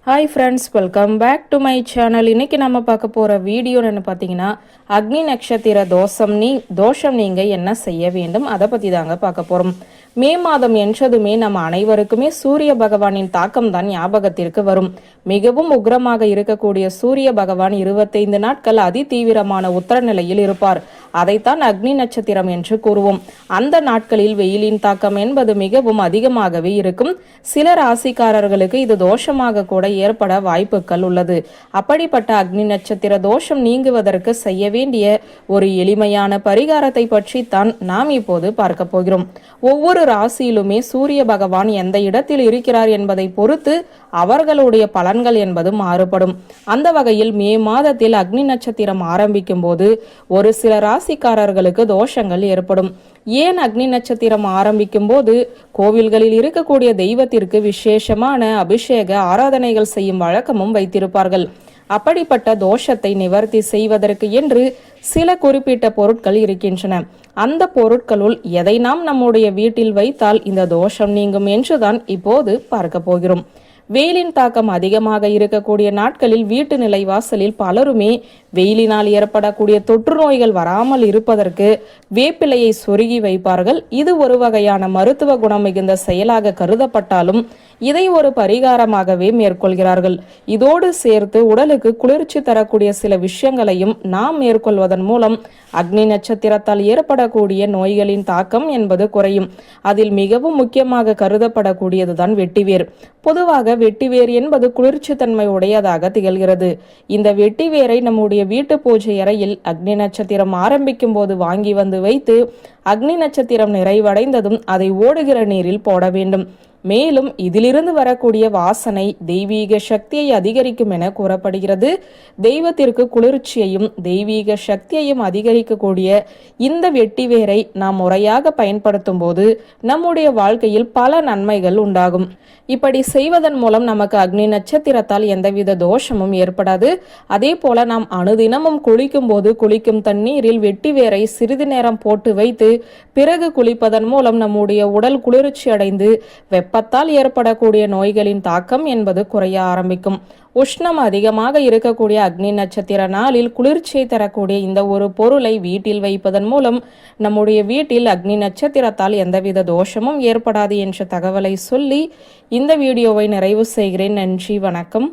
Hi friends, welcome back to my channel. இன்னைக்கு நம்ம பார்க்க போகிற வீடியோ என்ன பார்த்தீங்கன்னா, அக்னி நட்சத்திர தோஷம் நீங்கள் என்ன செய்ய வேண்டும் அதை பற்றி தாங்க பார்க்க போகிறோம். மே மாதம் என்றதுமே நம்ம அனைவருக்குமே சூரிய பகவானின் தாக்கம் தான் ஞாபகத்திற்கு வரும். மிகவும் உக்ரமாக இருக்கக்கூடிய சூரிய பகவான் 25 நாட்கள் அதி தீவிரமான உத்தர நிலையில் இருப்பார். அதைத்தான் அக்னி நட்சத்திரம் என்று கூறுவோம். அந்த நாட்களில் வெயிலின் தாக்கம் என்பது மிகவும் அதிகமாகவே இருக்கும். சில ராசிக்காரர்களுக்கு இது தோஷமாக கூட ஏற்பட வாய்ப்புகள் உள்ளது. அப்படிப்பட்ட அக்னி நட்சத்திர தோஷம் நீங்குவதற்கு செய்ய வேண்டிய ஒரு எளிமையான பரிகாரத்தை பற்றி தான் நாம் இப்போது பார்க்க போகிறோம். ஒவ்வொரு ராசியிலுமே சூரிய பகவான் எந்த இடத்தில் இருக்கிறார் என்பதை பொறுத்து அவர்களுடைய பலன்கள் என்பது மாறுபடும். அந்த வகையில் மே மாதத்தில் அக்னி நட்சத்திரம் ஆரம்பிக்கும் போது ஒரு சில ராசிக்காரர்களுக்கு தோஷங்கள் ஏற்படும். ஏன் அக்னி நட்சத்திரம் ஆரம்பிக்கும் போது கோவில்களில் இருக்கக்கூடிய தெய்வத்திற்கு விசேஷமான அபிஷேக ஆராதனைகள் செய்யும் வழக்கமும் வைத்திருப்பார்கள். அப்படிப்பட்ட தோஷத்தை நிவர்த்தி செய்வதற்கு என்று சில குறிப்பிட்ட பொருட்கள் இருக்கின்றன. அந்த பொருட்களுள் எதை நாம் நம்முடைய வீட்டில் வைத்தால் இந்த தோஷம் நீங்கும் என்றுதான் இப்போது பார்க்க போகிறோம். வெயிலின் தாக்கம் அதிகமாக இருக்கக்கூடிய நாட்களில் வீட்டு நிலைவாசலில் பலருமே வெயிலினால் ஏற்படக்கூடிய தொற்று நோய்கள் வராமல் இருப்பதற்கு வேப்பிலையை சொருகி வைப்பார்கள். இது ஒரு வகையான மருத்துவ குணம் மிகுந்த செயலாக கருதப்பட்டாலும் இதை ஒரு பரிகாரமாகவே மேற்கொள்கிறார்கள். இதோடு சேர்த்து உடலுக்கு குளிர்ச்சி தரக்கூடிய சில விஷயங்களையும் நாம் மேற்கொள்வதன் மூலம் அக்னி நட்சத்திரத்தால் ஏற்படக்கூடிய நோய்களின் தாக்கம் என்பது குறையும். அதில் மிகவும் முக்கியமாக கருதப்படக்கூடியதுதான் வெட்டிவேர். பொதுவாக வெட்டிவேர் என்பது குளிர்ச்சி தன்மை உடையதாக திகழ்கிறது. இந்த வெட்டிவேரை நம்முடைய வீட்டு பூஜை அறையில் அக்னி நட்சத்திரம் ஆரம்பிக்கும் போது வாங்கி வந்து வைத்து அக்னி நட்சத்திரம் நிறைவடைந்ததும் அதை ஓடுகிற நீரில் போட வேண்டும். மேலும் இதிலிருந்து வரக்கூடிய வாசனை தெய்வீக சக்தியை அதிகரிக்கும் என கூறப்படுகிறது. தெய்வத்திற்கு குளிர்ச்சியையும் தெய்வீக சக்தியையும் அதிகரிக்கக்கூடிய இந்த வெட்டிவேரை நாம் முறையாக பயன்படுத்தும் போது நம்முடைய வாழ்க்கையில் பல நன்மைகள் உண்டாகும். இப்படி செய்வதன் மூலம் நமக்கு அக்னி நட்சத்திரத்தால் எந்தவித தோஷமும் ஏற்படாது. அதே போல நாம் அனுதினமும் குளிக்கும் போது குளிக்கும் தண்ணீரில் வெட்டிவேரை சிறிது நேரம் போட்டு வைத்து பிறகு குளிப்பதன் மூலம் நம்முடைய உடல் குளிர்ச்சி அடைந்து வெப்பத்தால் ஏற்படக்கூடிய நோய்களின் தாக்கம் என்பது குறைய ஆரம்பிக்கும். உஷ்ணம் அதிகமாக இருக்கக்கூடிய அக்னி நட்சத்திர நாளில் குளிர்ச்சியை தரக்கூடிய இந்த ஒரு பொருளை வீட்டில் வைப்பதன் மூலம் நம்முடைய வீட்டில் அக்னி நட்சத்திரத்தால் எந்தவித தோஷமும் ஏற்படாது என்ற தகவலை சொல்லி இந்த வீடியோவை நிறைவு செய்கிறேன். நன்றி, வணக்கம்.